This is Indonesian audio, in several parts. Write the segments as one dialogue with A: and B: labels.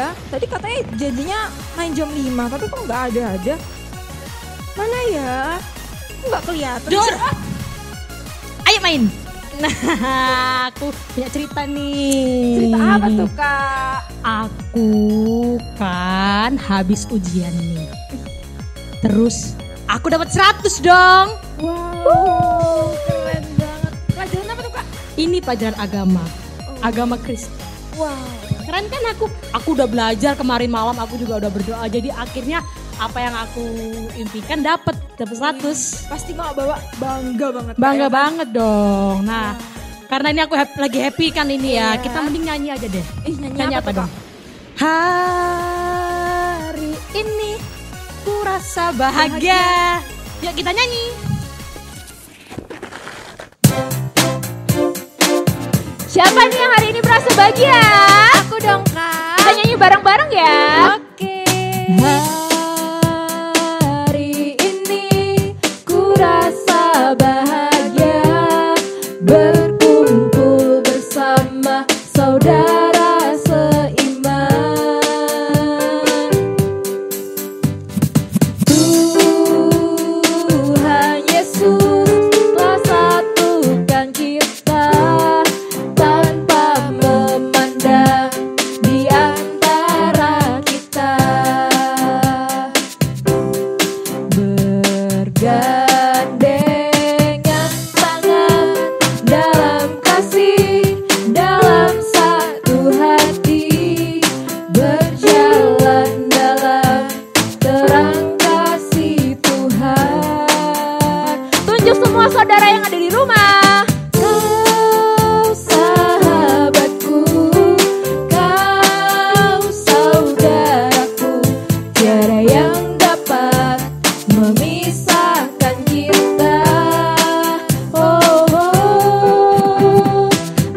A: ya? Tadi katanya janjinya main jam 5, tapi kok nggak ada. Mana ya? Kok nggak kelihatan?
B: Dur! Ayo main! Nah, aku punya cerita nih.
A: Cerita apa tuh Kak?
B: Aku kan habis ujian nih. Terus aku dapat 100 dong.
A: Wow, keren banget. Pelajaran apa tuh Kak?
B: Ini pelajaran agama. Agama Kristen.
A: Wow.
B: Keren kan aku udah belajar kemarin malam, aku juga udah berdoa. Jadi akhirnya apa yang aku impikan dapat 100.
A: Pasti mau bawa bangga banget.
B: Bangga
A: Kak,
B: banget dong. Nah, karena ini aku lagi happy kan ini ya.
A: Iya.
B: Kita mending nyanyi aja deh.
A: Nyanyi apa tuh,
B: dong? Hari ini ku rasa bahagia. Yuk kita nyanyi.
A: Siapa nih yang hari ini merasa bahagia? Aku dong Kak. Kita nyanyi bareng-bareng ya. Oke. Hari ini ku rasa bahagia, berkumpul bersama saudara seiman. Tuhan Yesus telah satukan kita tanpa memandang di antara kita. Bergandengan tangan dalam kasih, dalam satu hati, berjalan dalam terang kasih Tuhan. Tunjuk semua saudara yang ada di rumah. Kau sahabatku, kau saudaraku, tiada yang dapat memisahkan kita. Oh,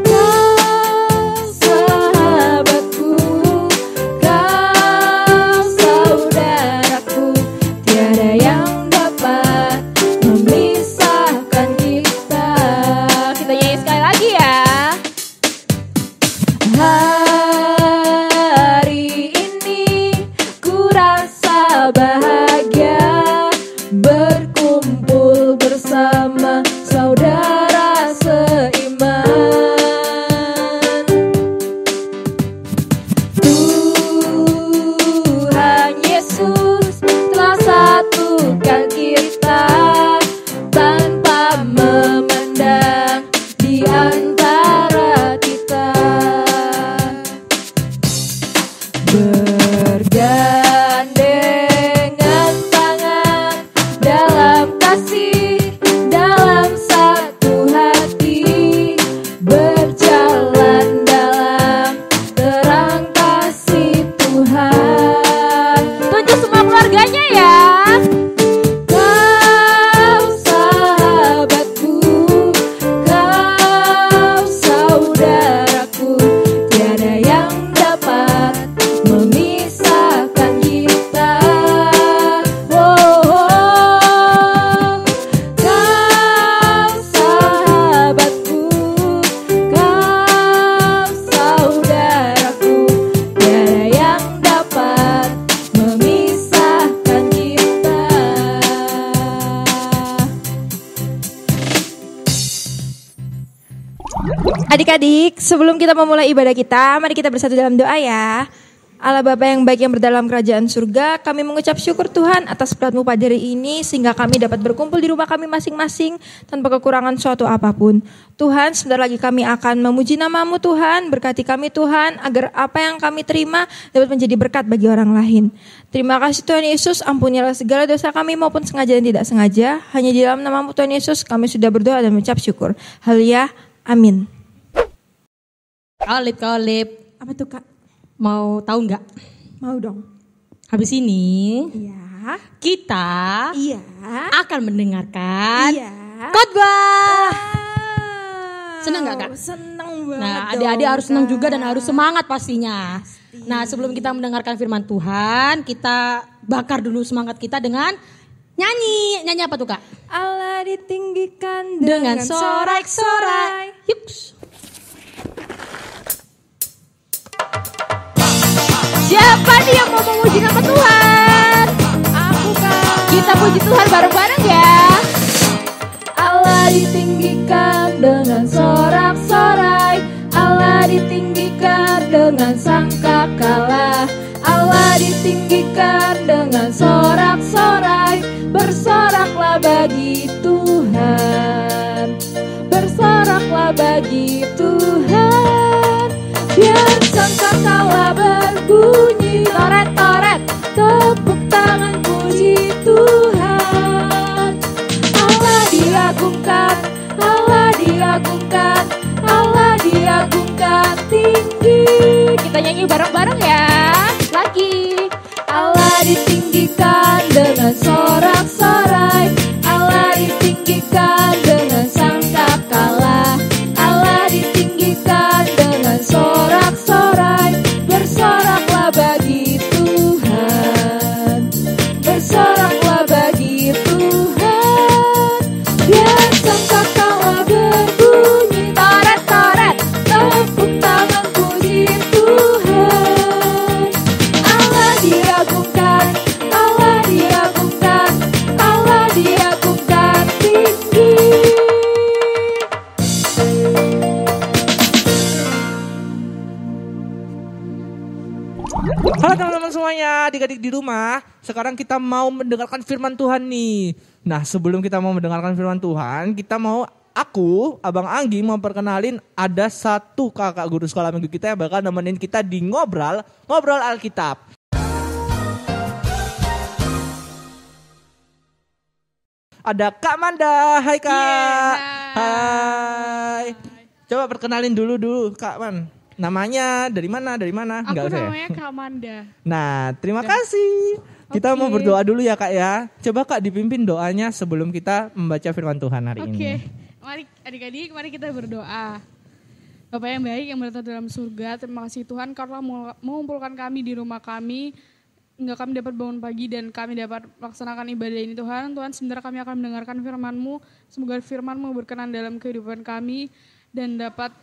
A: kau sahabatku, kau saudaraku, tiada yang dapat memisahkan kita. Kita nyanyi sekali lagi ya. Hari ini ku rasa bahagia, berkumpul bersama saudara seiman. Tuhan Yesus telah satukan kita tanpa memandang di antara kita. Bergandengan tangan dalam kasih, dalam satu hati, berjalan dalam terang kasih Tuhan. Tunjuk semua keluarganya ya. Kau sahabatku, kau saudaraku, tiada yang dapat memisahkan kita. Oh, kau sahabatku, kau saudaraku, tiada yang dapat memisahkan kita. Adik-adik, sebelum kita memulai ibadah kita, mari kita bersatu dalam doa ya. Allah Bapa yang baik yang berdalam kerajaan surga, kami mengucap syukur Tuhan atas berkat-Mu pada hari ini, sehingga kami dapat berkumpul di rumah kami masing-masing tanpa kekurangan suatu apapun. Tuhan, sebentar lagi kami akan memuji nama-Mu Tuhan, berkati kami Tuhan, agar apa yang kami terima dapat menjadi berkat bagi orang lain. Terima kasih Tuhan Yesus, ampunilah segala dosa kami maupun sengaja dan tidak sengaja. Hanya di dalam nama-Mu Tuhan Yesus kami sudah berdoa dan mengucap syukur. Haleluya, amin.
B: Kolip.
A: Apa tuh Kak?
B: Mau tahu nggak?
A: Mau dong.
B: Habis ini
A: Iya.
B: kita
A: Iya.
B: akan mendengarkan
A: Iya.
B: khotbah. Senang nggak Kak?
A: Senang banget.
B: Nah,
A: dong,
B: adik-adik harus senang
A: Kak.
B: juga dan harus semangat pastinya. Nah, sebelum kita mendengarkan firman Tuhan, kita bakar dulu semangat kita dengan nyanyi. Nyanyi apa tuh Kak?
A: Allah ditinggikan
B: Dengan sorak-sorai. Yuk. Siapa nih yang mau memuji nama Tuhan?
A: Aku Kak.
B: Kita puji Tuhan bareng-bareng ya.
A: Allah ditinggikan dengan sorak-sorai, Allah ditinggikan dengan sangkakala, Allah ditinggikan dengan sorak-sorai. Bersoraklah bagi Tuhan, bersoraklah bagi Tuhan. Biar sangkakala berbunyi, toret-toret, tepuk tangan puji Tuhan. Allah diagungkan, Allah diagungkan, Allah diagungkan tinggi.
B: Kita nyanyi bareng-bareng ya. Lagi.
A: Allah ditinggikan dengan sorak-sorai, Allah ditinggikan dengan sangkakala, Allah ditinggikan dengan sorak-sorai. Bersoraklah bagi Tuhan, bersoraklah bagi Tuhan. Biar sangkakala berbunyi, toret-toret, tepuk tangan puji Tuhan. Allah diagungkan, Allah diagungkan, Allah diagungkan tinggi.
C: Halo teman-teman semuanya, adik-adik di rumah. Sekarang kita mau mendengarkan firman Tuhan nih. Nah, sebelum kita mau mendengarkan firman Tuhan, Abang Anggi mau perkenalin ada satu kakak guru sekolah minggu kita yang bakal nemenin kita di ngobrol Alkitab. Ada Kak Manda. Hai Kak. Hai. Coba perkenalin dulu Kak Man. Namanya dari mana?
D: Aku
C: Enggak usah ya?
D: namanya Kak Manda.
C: Nah, terima kasih. Kita mau berdoa dulu ya Kak ya. Coba Kak dipimpin doanya sebelum kita membaca firman Tuhan hari ini.
D: Oke, mari adik-adik, mari kita berdoa. Bapak yang baik yang berada dalam surga, terima kasih Tuhan karena mengumpulkan kami di rumah kami, hingga kami dapat bangun pagi dan kami dapat melaksanakan ibadah ini Tuhan. Tuhan, sebentar kami akan mendengarkan firman-Mu. Semoga firman-Mu berkenan dalam kehidupan kami dan dapat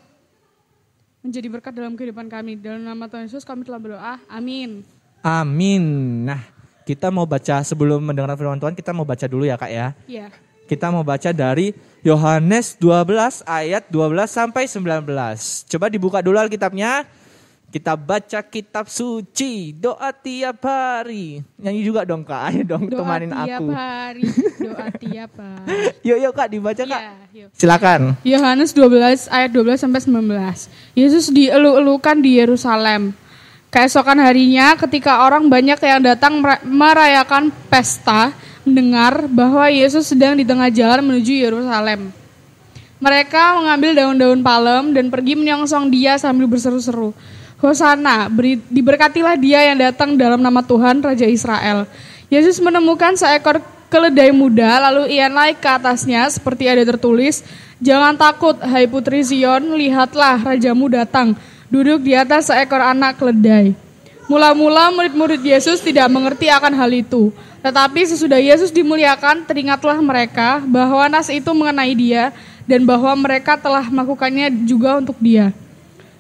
D: menjadi berkat dalam kehidupan kami. Dalam nama Tuhan Yesus kami telah berdoa. Amin.
C: Amin. Nah, kita mau baca sebelum mendengar firman Tuhan, kita mau baca dulu ya Kak ya.
D: Iya.
C: Kita mau baca dari Yohanes 12 ayat 12 sampai 19. Coba dibuka dulu Alkitabnya. Kita baca kitab suci, doa tiap hari. Nyanyi juga dong Kak, ayo dong temanin aku.
D: Doa tiap hari, doa tiap hari.
C: Yuk Kak dibaca Kak.
D: Iya, yuk.
C: Silakan.
D: Yohanes 12 ayat 12 sampai 19. Yesus dielu-elukan di Yerusalem. Keesokan harinya ketika orang banyak yang datang merayakan pesta, mendengar bahwa Yesus sedang di tengah jalan menuju Yerusalem. Mereka mengambil daun-daun palem dan pergi menyongsong dia sambil berseru-seru, Hosana, diberkatilah dia yang datang dalam nama Tuhan Raja Israel. Yesus menemukan seekor keledai muda, lalu ia naik ke atasnya seperti ada tertulis, jangan takut, hai putri Zion, lihatlah rajamu datang, duduk di atas seekor anak keledai. Mula-mula murid-murid Yesus tidak mengerti akan hal itu. Tetapi sesudah Yesus dimuliakan, teringatlah mereka bahwa nas itu mengenai dia dan bahwa mereka telah melakukannya juga untuk dia.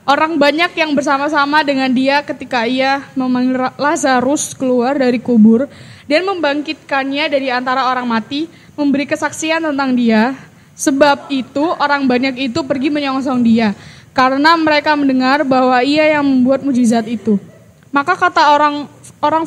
D: Orang banyak yang bersama-sama dengan dia ketika ia memanggil Lazarus keluar dari kubur dan membangkitkannya dari antara orang mati, memberi kesaksian tentang dia. Sebab itu orang banyak itu pergi menyongsong dia, karena mereka mendengar bahwa ia yang membuat mujizat itu. Maka kata orang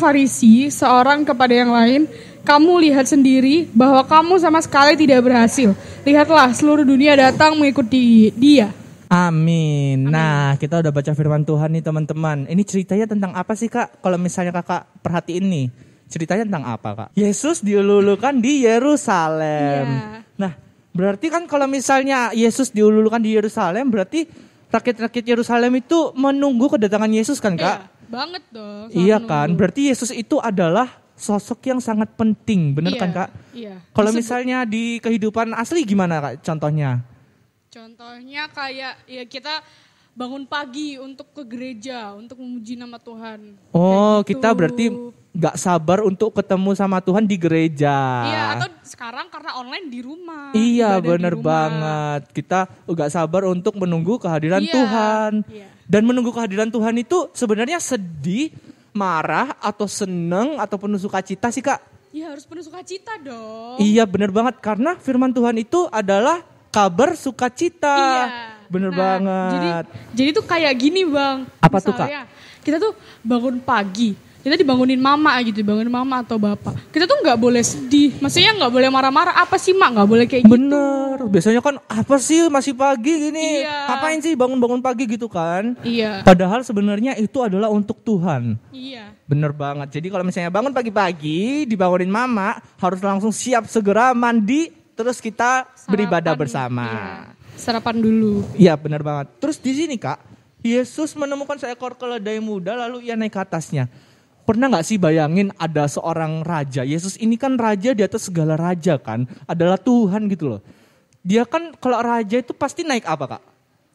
D: Farisi seorang kepada yang lain, kamu lihat sendiri bahwa kamu sama sekali tidak berhasil. Lihatlah, seluruh dunia datang mengikuti dia.
C: Amin. Nah, kita udah baca firman Tuhan nih teman-teman. Ini ceritanya tentang apa sih Kak? Kalau misalnya Kakak perhatiin nih, ceritanya tentang apa Kak? Yesus diululukan di Yerusalem.
D: Iya.
C: Nah, berarti kan kalau misalnya Yesus diululukan di Yerusalem, berarti rakyat-rakyat Yerusalem itu menunggu kedatangan Yesus kan Kak?
D: Iya, banget dong.
C: Iya kan, berarti Yesus itu adalah sosok yang sangat penting, bener kan Kak?
D: Iya.
C: Kalau misalnya di kehidupan asli gimana Kak contohnya?
D: Contohnya kayak ya kita bangun pagi untuk ke gereja, untuk memuji nama Tuhan.
C: Oh,
D: Kayak gitu.
C: kita berarti gak sabar untuk ketemu sama Tuhan di gereja.
D: Iya, atau sekarang karena online di rumah.
C: Iya,
D: ibadah di
C: bener
D: rumah.
C: banget. Kita gak sabar untuk menunggu kehadiran
D: Iya,
C: Tuhan.
D: iya.
C: Dan menunggu kehadiran Tuhan itu sebenarnya sedih, marah atau seneng atau penuh sukacita sih Kak?
D: Ya harus penuh sukacita dong.
C: Iya benar banget, karena firman Tuhan itu adalah kabar sukacita.
D: Iya.
C: Bener banget.
D: Jadi tuh kayak gini Bang.
C: Apa tuh, Kak?
D: Misalnya, kita tuh bangun pagi. Kita dibangunin mama gitu, bangunin mama atau bapak. Kita tuh nggak boleh sedih, maksudnya nggak boleh marah-marah. Apa sih mak? Nggak boleh kayak gitu.
C: Bener, biasanya kan apa sih masih pagi gini,
D: Iya.
C: ngapain sih bangun-bangun pagi gitu kan?
D: Iya.
C: Padahal sebenarnya itu adalah untuk Tuhan.
D: Iya.
C: Bener banget. Jadi kalau misalnya bangun pagi-pagi, dibangunin mama, harus langsung siap segera mandi, terus kita beribadah bersama.
D: Iya. Sarapan dulu.
C: Iya bener banget. Terus di sini Kak, Yesus menemukan seekor keledai muda lalu ia naik ke atasnya. Pernah gak sih bayangin ada seorang raja, Yesus ini kan raja di atas segala raja kan, adalah Tuhan gitu loh. Dia kan kalau raja itu pasti naik apa Kak?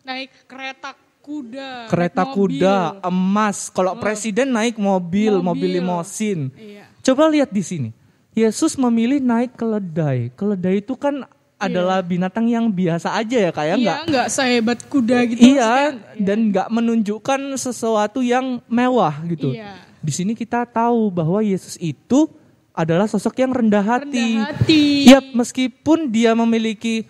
D: Naik kereta kuda.
C: Kereta
D: naik mobil.
C: kuda, emas. Kalau presiden naik mobil limosin.
D: Iya.
C: Coba lihat di sini, Yesus memilih naik keledai. Keledai itu kan adalah binatang yang biasa aja ya Kak ya,
D: Iya, nggak sehebat kuda gitu.
C: Iya, dan nggak menunjukkan sesuatu yang mewah gitu.
D: Iya.
C: Di sini kita tahu bahwa Yesus itu adalah sosok yang rendah hati.
D: Rendah hati.
C: Iya, meskipun dia memiliki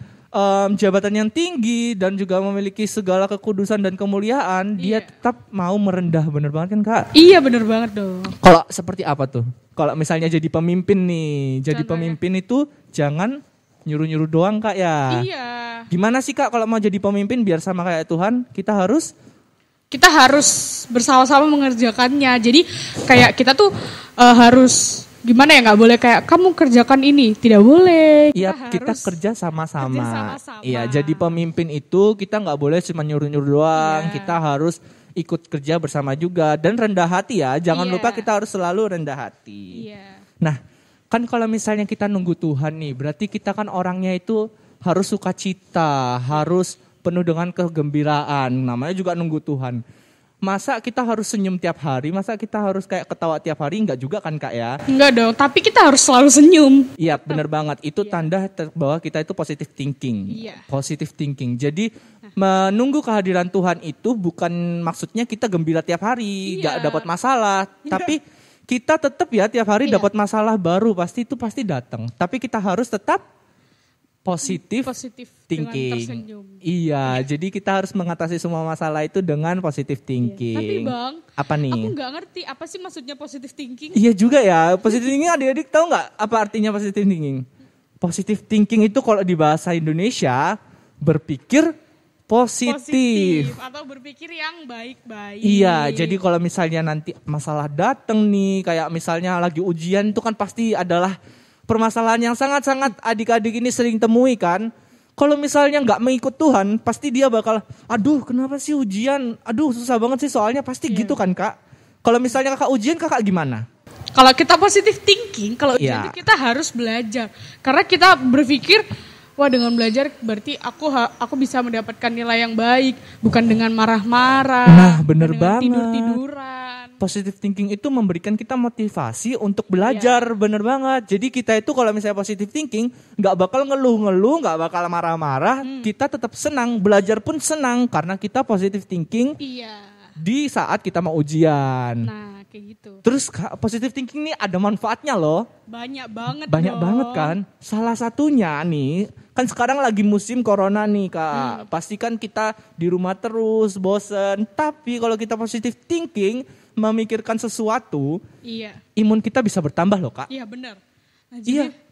C: jabatan yang tinggi dan juga memiliki segala kekudusan dan kemuliaan, dia tetap mau merendah, bener banget kan Kak?
D: Iya bener banget dong.
C: Kalau seperti apa tuh? Kalau misalnya jadi pemimpin nih, jadi
D: Contohnya?
C: pemimpin itu jangan nyuruh-nyuruh doang Kak ya.
D: Iya.
C: Gimana sih Kak kalau mau jadi pemimpin biar sama kayak Tuhan,
D: Kita harus bersama-sama mengerjakannya. Jadi kayak kita tuh harus gimana ya, nggak boleh kayak kamu kerjakan ini, tidak boleh.
C: Iya, kita
D: harus
C: kerja sama-sama.
D: kerja sama-sama.
C: Iya, jadi pemimpin itu kita nggak boleh cuma nyuruh-nyuruh doang.
D: Iya.
C: Kita harus ikut kerja bersama juga dan rendah hati ya. Jangan
D: Iya.
C: lupa kita harus selalu rendah hati.
D: Iya.
C: Nah, kan kalau misalnya kita nunggu Tuhan nih, berarti kita kan orangnya itu harus sukacita, harus penuh dengan kegembiraan. Namanya juga nunggu Tuhan. Masa kita harus senyum tiap hari? Masa kita harus kayak ketawa tiap hari? Enggak juga kan Kak ya?
D: Enggak dong, tapi kita harus selalu senyum.
C: Iya benar banget. Itu tanda bahwa kita itu positive thinking.
D: Iya.
C: Positive thinking. Jadi menunggu kehadiran Tuhan itu bukan maksudnya kita gembira tiap hari,
D: Iya.
C: nggak dapat masalah. Tapi kita tetap ya tiap hari
D: Iya.
C: dapat masalah baru. Pasti datang. Tapi kita harus tetap positif
D: Dengan
C: thinking.
D: tersenyum.
C: Iya, jadi kita harus mengatasi semua masalah itu dengan positive thinking.
D: Tapi Bang,
C: apa nih?
D: aku nggak ngerti apa sih maksudnya positive thinking.
C: Iya juga ya, positive thinking adik-adik tahu nggak apa artinya positive thinking? Positive thinking itu kalau di bahasa Indonesia berpikir positif.
D: Atau berpikir yang baik-baik.
C: Iya, jadi kalau misalnya nanti masalah dateng nih, kayak misalnya lagi ujian itu kan pasti adalah permasalahan yang sangat-sangat adik-adik ini sering temui kan. Kalau misalnya nggak mengikut Tuhan, pasti dia bakal, aduh kenapa sih ujian? Aduh susah banget sih soalnya, pasti gitu kan Kak. Kalau misalnya kakak ujian, kakak gimana?
D: Kalau kita positive thinking, kalau
C: Iya.
D: itu kita harus belajar. Karena kita berpikir, wah dengan belajar berarti aku bisa mendapatkan nilai yang baik, bukan dengan marah-marah.
C: Nah, bener
D: bukan dengan
C: banget.
D: Tidur-tiduran.
C: Positive thinking itu memberikan kita motivasi untuk belajar, bener banget. Jadi kita itu kalau misalnya positive thinking, nggak bakal ngeluh-ngeluh, nggak bakal marah-marah, kita tetap senang, belajar pun senang karena kita positive thinking
D: Iya.
C: di saat kita mau ujian.
D: Nah, kayak gitu.
C: Terus positive thinking ini ada manfaatnya loh.
D: Banyak banget
C: Banyak
D: dong.
C: banget kan. Salah satunya nih, kan sekarang lagi musim corona nih Kak. Pasti kan kita di rumah terus, bosen. Tapi kalau kita positive thinking, memikirkan sesuatu,
D: Iya.
C: imun kita bisa bertambah loh Kak.
D: Iya benar. Nah,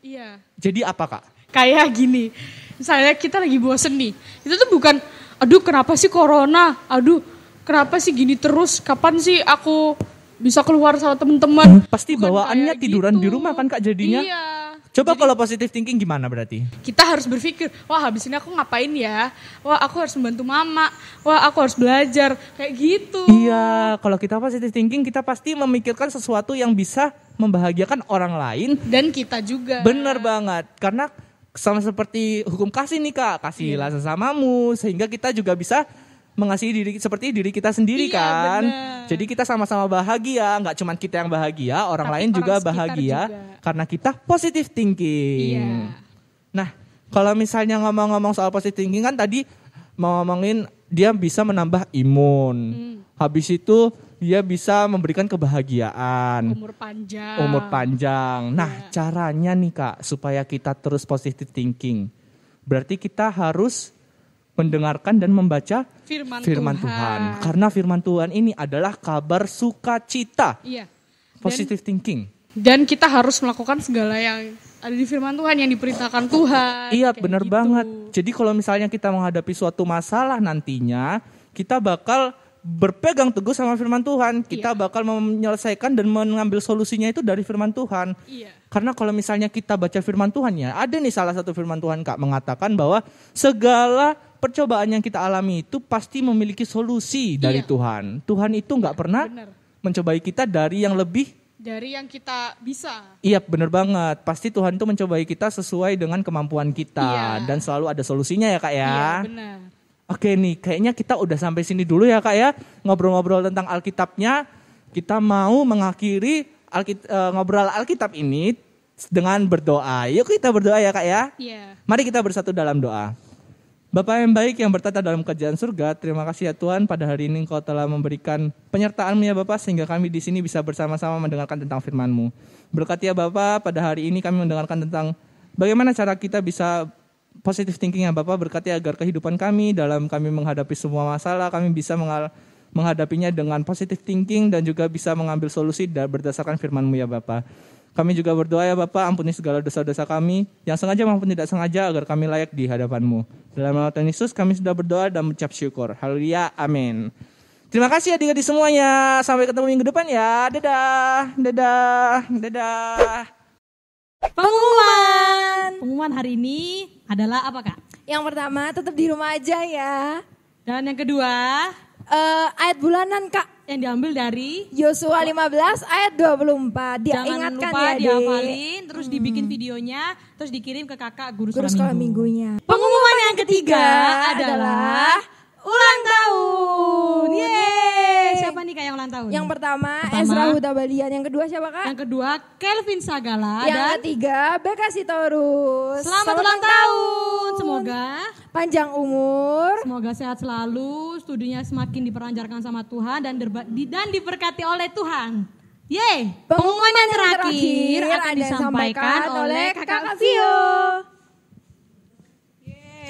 D: iya.
C: Jadi apa Kak?
D: Kayak gini, misalnya kita lagi bosen nih, itu tuh bukan, aduh kenapa sih corona, aduh kenapa sih gini terus, kapan sih aku bisa keluar sama temen-temen.
C: Pasti
D: Bukan
C: bawaannya
D: kayak
C: tiduran
D: gitu.
C: di rumah kan Kak jadinya.
D: Iya.
C: Coba kalau positive thinking gimana berarti?
D: Kita harus berpikir, wah habis ini aku ngapain ya, wah aku harus membantu mama, wah aku harus belajar, kayak gitu.
C: Iya, kalau kita positive thinking kita pasti memikirkan sesuatu yang bisa membahagiakan orang lain.
D: Dan kita juga.
C: Bener banget, karena sama seperti hukum kasih nih Kak, kasihilah sesamamu sehingga kita juga bisa mengasihi diri seperti diri kita sendiri
D: Iya,
C: kan.
D: bener.
C: Jadi kita sama-sama bahagia, nggak cuma kita yang bahagia, orang
D: Tapi
C: lain juga
D: orang sekitar
C: bahagia
D: juga.
C: karena kita positive thinking.
D: Iya.
C: Nah, kalau misalnya ngomong-ngomong soal positive thinking kan tadi mau ngomongin dia bisa menambah imun. Habis itu dia bisa memberikan kebahagiaan. Umur panjang. Nah, caranya nih Kak, supaya kita terus positive thinking. Berarti kita harus mendengarkan dan membaca firman Tuhan. Karena firman Tuhan ini adalah kabar sukacita.
D: Iya.
C: Positive thinking.
D: Dan kita harus melakukan segala yang ada di firman Tuhan, yang diperintahkan Tuhan.
C: Iya,
D: kayak
C: benar
D: gitu.
C: banget. Jadi kalau misalnya kita menghadapi suatu masalah nantinya, kita bakal berpegang teguh sama firman Tuhan. Kita bakal menyelesaikan dan mengambil solusinya itu dari firman Tuhan.
D: Iya.
C: Karena kalau misalnya kita baca firman Tuhan ya, ada nih salah satu firman Tuhan Kak mengatakan bahwa segala percobaan yang kita alami itu pasti memiliki solusi dari Tuhan. Tuhan itu nggak pernah mencobai kita dari yang lebih
D: dari yang kita bisa.
C: Iya, benar banget. Pasti Tuhan itu mencobai kita sesuai dengan kemampuan kita. Dan selalu ada solusinya ya Kak ya.
D: Iya, benar.
C: Oke nih, kayaknya kita udah sampai sini dulu ya Kak ya. Ngobrol-ngobrol tentang Alkitabnya. Kita mau mengakhiri ngobrol Alkitab ini dengan berdoa. Yuk kita berdoa ya Kak ya.
D: Iya.
C: Mari kita bersatu dalam doa. Bapa yang baik yang bertata dalam kerajaan surga, terima kasih ya Tuhan pada hari ini Engkau telah memberikan penyertaan-Mu ya Bapak sehingga kami di sini bisa bersama-sama mendengarkan tentang firman-Mu. Berkati ya Bapak pada hari ini kami mendengarkan tentang bagaimana cara kita bisa positive thinking ya Bapak, berkati agar kehidupan kami dalam kami menghadapi semua masalah kami bisa menghadapinya dengan positive thinking dan juga bisa mengambil solusi berdasarkan firman-Mu ya Bapak. Kami juga berdoa ya Bapak, ampuni segala dosa-dosa kami yang sengaja maupun tidak sengaja agar kami layak di hadapan-Mu. Dalam nama Tuhan Yesus kami sudah berdoa dan mengucap syukur. Haleluya, amin. Terima kasih adik-adik semuanya. Sampai ketemu minggu depan ya. Dadah, dadah, dadah.
B: Pengumuman hari ini adalah apa Kak?
A: Yang pertama tetap di rumah aja ya.
B: Dan yang kedua
A: Ayat bulanan Kak.
B: yang diambil dari
A: Yosua 15 ayat 24. Dia
B: jangan
A: ingatkan
B: lupa
A: ya Dek.
B: dihafalin, terus dibikin videonya, terus dikirim ke kakak guru
A: Sekolah
B: minggu.
A: minggunya.
B: Pengumuman yang ketiga adalah ulang tahun. Yeay. Siapa nih Kak yang ulang tahun?
A: Yang pertama Ezra Huta Balian. Yang kedua siapa Kak?
B: Yang kedua Kelvin Sagala.
A: Yang
B: dan
A: ketiga Beka Sitorus.
B: selamat ulang tahun. Semoga
A: panjang umur.
B: Semoga sehat selalu, studinya semakin diperanjarkan sama Tuhan dan diberkati oleh Tuhan. Yeay. Pengumuman yang terakhir akan disampaikan oleh Kakak Vio.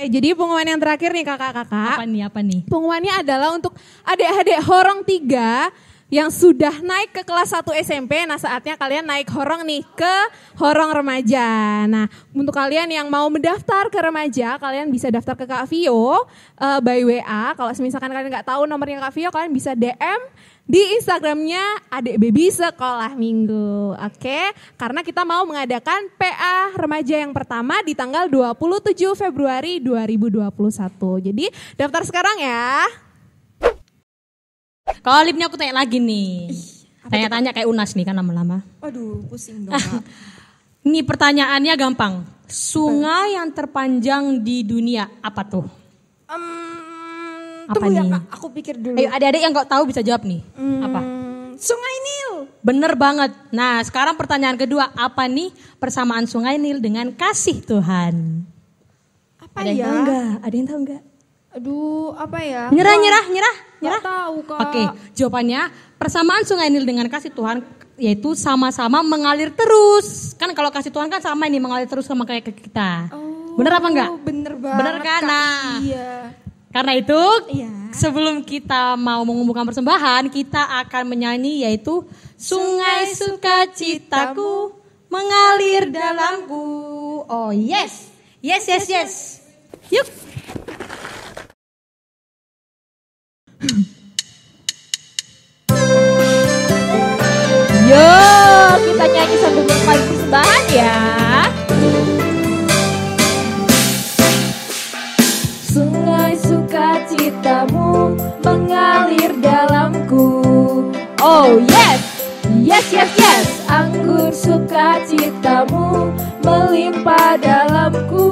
E: Jadi pengumuman yang terakhir nih kakak-kakak.
B: Apa nih?
E: Pengumumannya adalah untuk adik-adik Horong 3 yang sudah naik ke kelas 1 SMP. Nah saatnya kalian naik Horong nih ke Horong Remaja. Nah untuk kalian yang mau mendaftar ke Remaja, kalian bisa daftar ke Kak Vio by WA. Kalau misalkan kalian nggak tahu nomornya Kak Vio, kalian bisa DM di Instagramnya Adik Baby Sekolah Minggu. Oke, karena kita mau mengadakan PA Remaja yang pertama di tanggal 27 Februari 2021. Jadi daftar sekarang ya.
B: Kalau lipnya aku tanya lagi nih. Tanya-tanya kayak Unas nih kan lama-lama.
A: Waduh, pusing dong Kak.
B: Ini pertanyaannya gampang. Sungai yang terpanjang di dunia apa tuh? Apa
A: Tunggu ya
B: nih?
A: Kak, aku pikir dulu.
B: Ayo adik-adik yang nggak tahu bisa jawab nih. Apa?
A: Sungai Nil.
B: Bener banget. Nah sekarang pertanyaan kedua. Apa nih persamaan Sungai Nil dengan kasih Tuhan?
A: Apa
B: Ada yang
A: ya?
B: tahu nggak? Ada yang tahu nggak?
A: Aduh, apa ya?
B: Nyerah.
A: Nggak tahu Kak.
B: Oke, jawabannya persamaan Sungai Nil dengan kasih Tuhan yaitu sama-sama mengalir terus. Kan kalau kasih Tuhan kan sama ini mengalir terus sama kayak ke kita. Bener apa enggak?
A: Bener banget.
B: Bener kan?
A: Kak.
B: Nah,
A: Iya.
B: karena itu
A: Iya.
B: sebelum kita mau mengumpulkan persembahan, kita akan menyanyi yaitu Sungai Sukacitaku mengalir dalamku. Oh yes. Yes. Yuk.
A: Yo, kita nyanyi sambil berpadu persembahan ya. Sungai sukacitamu mengalir dalamku. Oh yes. Anggur sukacitamu melimpah dalamku.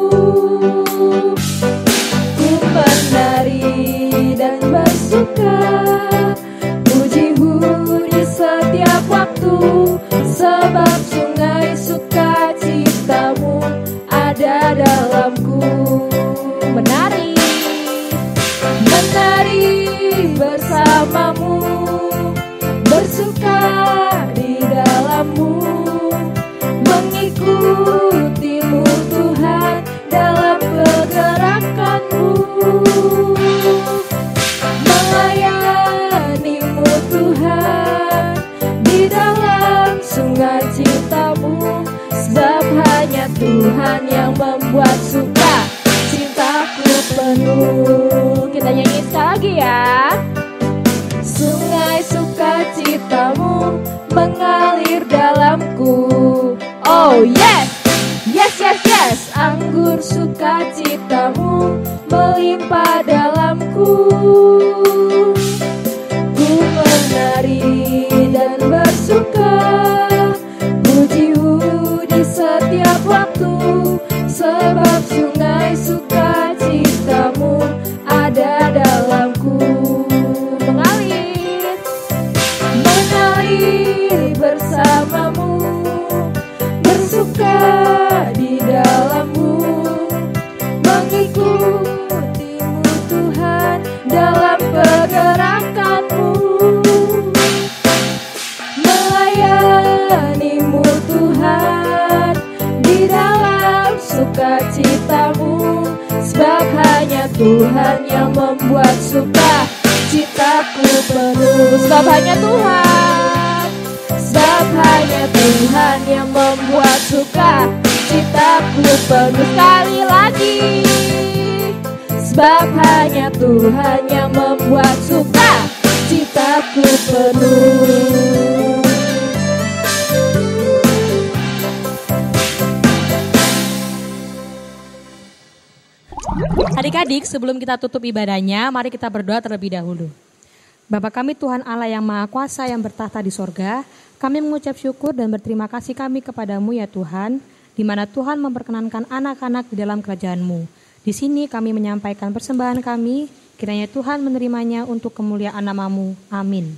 A: Ku menari dan bersuka, puji-hu di setiap waktu, sebab sungai sukacitamu ada dalamku. Menari Tuhan yang membuat suka cintaku penuh. Kita nyanyi sekali lagi ya. Sungai sukacitamu mengalir dalamku. Oh yes, yes, yes, yes. Anggur sukacitamu melimpah dalamku. Ku menari dan bersuka, pujimu di setiap waktu, sebab sungai sukacitamu ada dalamku. Mengalir bersamamu, bersuka di dalammu, mengikutimu Tuhan dalam pergerakanmu, melayanimu Tuhan di dalam sukacitamu, sebab hanya Tuhan yang membuat suka citaku penuh. Sebab hanya Tuhan, sebab hanya Tuhan yang membuat suka citaku penuh. Sekali lagi, sebab hanya Tuhan yang membuat suka citaku penuh.
B: Adik-adik, sebelum kita tutup ibadahnya, mari kita berdoa terlebih dahulu. Bapa kami Tuhan Allah yang Maha Kuasa yang bertahta di sorga, kami mengucap syukur dan berterima kasih kami kepadamu ya Tuhan, di mana Tuhan memperkenankan anak-anak di dalam kerajaan-Mu. Di sini kami menyampaikan persembahan kami, kiranya Tuhan menerimanya untuk kemuliaan nama-Mu. Amin.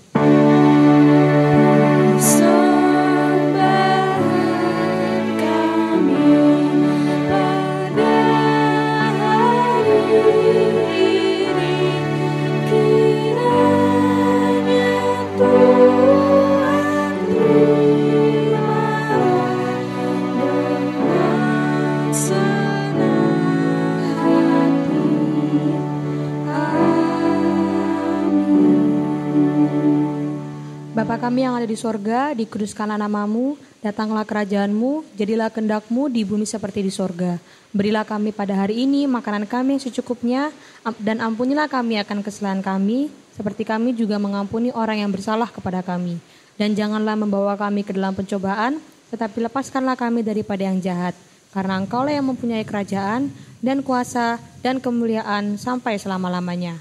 B: Bapa kami yang ada di sorga, dikuduskanlah nama-Mu, datanglah kerajaan-Mu, jadilah kehendak-Mu di bumi seperti di sorga. Berilah kami pada hari ini makanan kami yang secukupnya, dan ampunilah kami akan kesalahan kami, seperti kami juga mengampuni orang yang bersalah kepada kami. Dan janganlah membawa kami ke dalam pencobaan, tetapi lepaskanlah kami daripada yang jahat. Karena Engkaulah yang mempunyai kerajaan, dan kuasa, dan kemuliaan sampai selama-lamanya.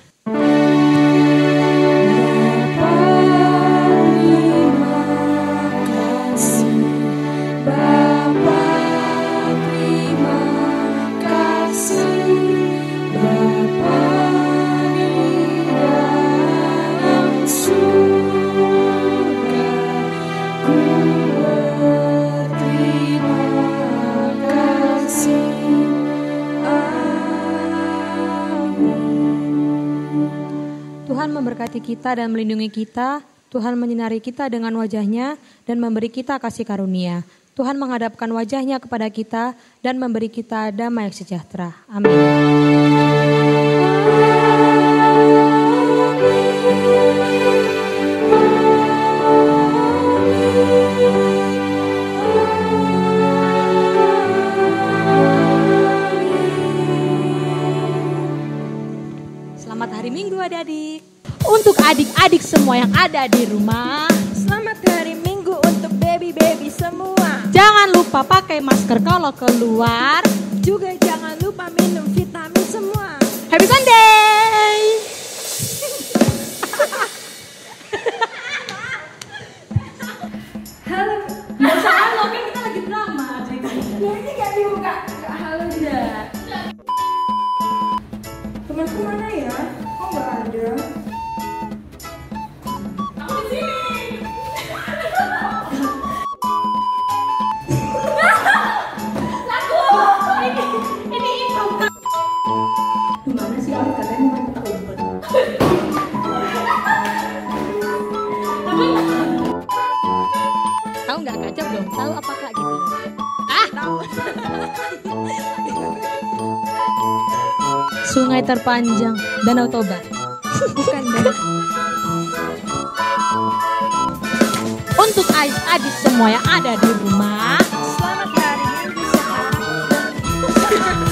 B: Tuhan memberkati kita dan melindungi kita. Tuhan menyinari kita dengan wajah-Nya dan memberi kita kasih karunia. Tuhan menghadapkan wajah-Nya kepada kita dan memberi kita damai sejahtera. Amin. Selamat hari Minggu adik-adik. Untuk adik-adik semua yang ada di rumah,
A: selamat hari Minggu untuk baby-baby semua.
B: Jangan lupa pakai masker kalau keluar.
A: Juga jangan lupa minum vitamin semua.
B: Happy Sunday.
A: Halo.
B: Nggak usah halo, kan kita lagi drama ceritanya.
A: Ya ini gak dibuka. Halo tidak. Temanku mana ya? Kok gak ada?
B: Aku di sini. Ini info. Gimana sih orang katanya mau kita umpet. Tahu nggak kaca belum? Tahu apa kak gitu? Tahu. Sungai terpanjang, Danau Toba.
A: Bukan deh.
B: Untuk adik-adik semua yang ada di rumah,
A: Selamat hari Minggu sehat.
C: kasih.